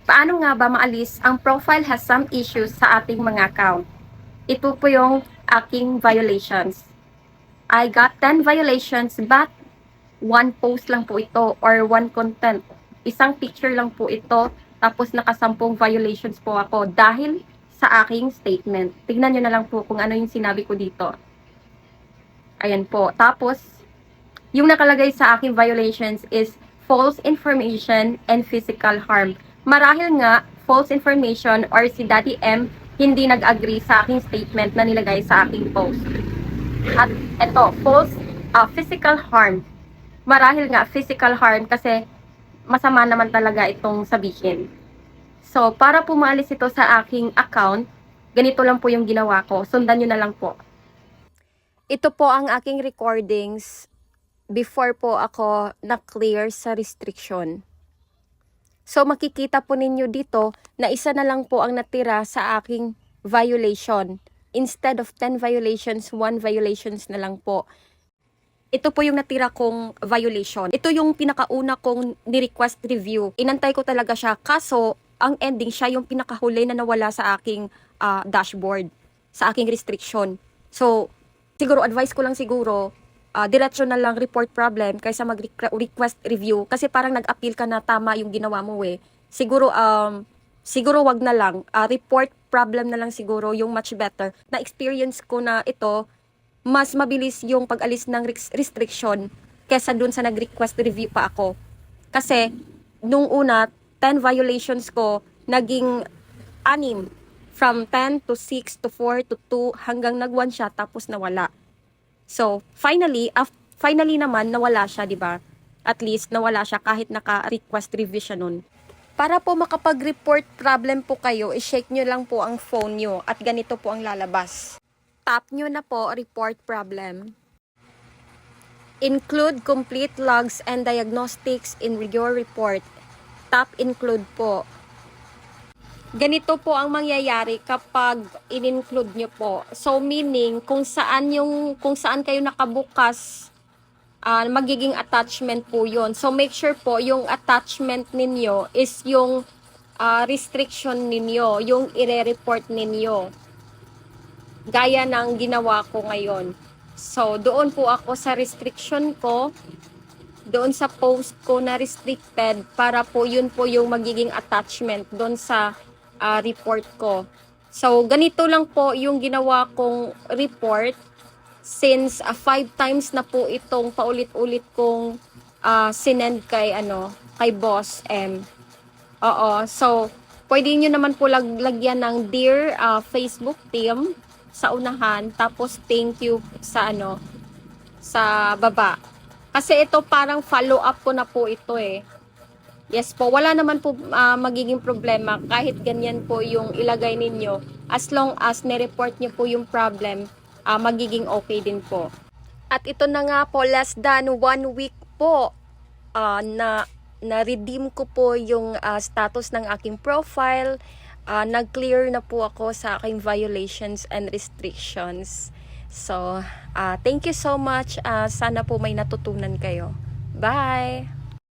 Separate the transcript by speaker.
Speaker 1: Paano nga ba maalis ang profile has some issues sa ating mga account? Ito po yung aking violations. I got 10 violations but one post lang po ito or one content. Isang picture lang po ito tapos nakasampung violations po ako dahil sa aking statement. Tignan nyo na lang po kung ano yung sinabi ko dito. Ayan po. Tapos, yung nakalagay sa aking violations is false information and physical harm. Marahil nga, false information or si Daddy M hindi nag-agree sa aking statement na nilagay sa aking post. At eto, false physical harm. Marahil nga physical harm kasi masama naman talaga itong sabihin. So, para pumalis ito sa aking account, ganito lang po yung ginawa ko. Sundan nyo na lang po. Ito po ang aking recordings before po ako na-clear sa restriction. So, makikita po ninyo dito na isa na lang po ang natira sa aking violation. Instead of 10 violations, 1 violations na lang po. Ito po yung natira kong violation. Ito yung pinakauna kong ni-request review. Inantay ko talaga siya. Kaso, ang ending siya yung pinakahuli na nawala sa aking dashboard. Sa aking restriction. So, siguro advice ko lang siguro, diretso na lang report problem kaysa mag-request review. Kasi parang nag-appeal ka na tama yung ginawa mo eh. Siguro wag na lang. Report problem na lang siguro yung much better. Na-experience ko na ito, mas mabilis yung pag-alis ng restriction kaysa dun sa nag-request review pa ako. Kasi, nung una, 10 violations ko, naging 6. From 10 to 6 to 4 to 2 hanggang nag-1 siya tapos nawala. So, finally naman nawala siya, 'di ba? At least nawala siya kahit naka-request review siya nun. Para po makapag-report problem po kayo, i-shake nyo lang po ang phone nyo at ganito po ang lalabas. Tap nyo na po, report problem. Include complete logs and diagnostics in your report. Tap include po. Ganito po ang mangyayari kapag in-include nyo po. So meaning kung saan kayo nakabukas, magiging attachment po 'yon. So make sure po yung attachment ninyo is yung restriction ninyo, yung ire-report ninyo. Gaya ng ginawa ko ngayon. So doon po ako sa restriction ko, doon sa post ko na restricted para po yun po yung magiging attachment doon sa report ko. So, ganito lang po yung ginawa kong report since 5 times na po itong paulit-ulit kong sinend kay Boss M. Oo, so pwede nyo naman po lagyan ng Dear Facebook Team sa unahan, tapos thank you sa baba. Kasi ito parang follow up ko na po ito eh. Yes po, wala naman po magiging problema kahit ganyan po yung ilagay ninyo. As long as nireport nyo po yung problem, magiging okay din po. At ito na nga po, less than 1 week po na-redeem ko po yung status ng aking profile. Nag-clear na po ako sa aking violations and restrictions. So, thank you so much. Sana po may natutunan kayo. Bye!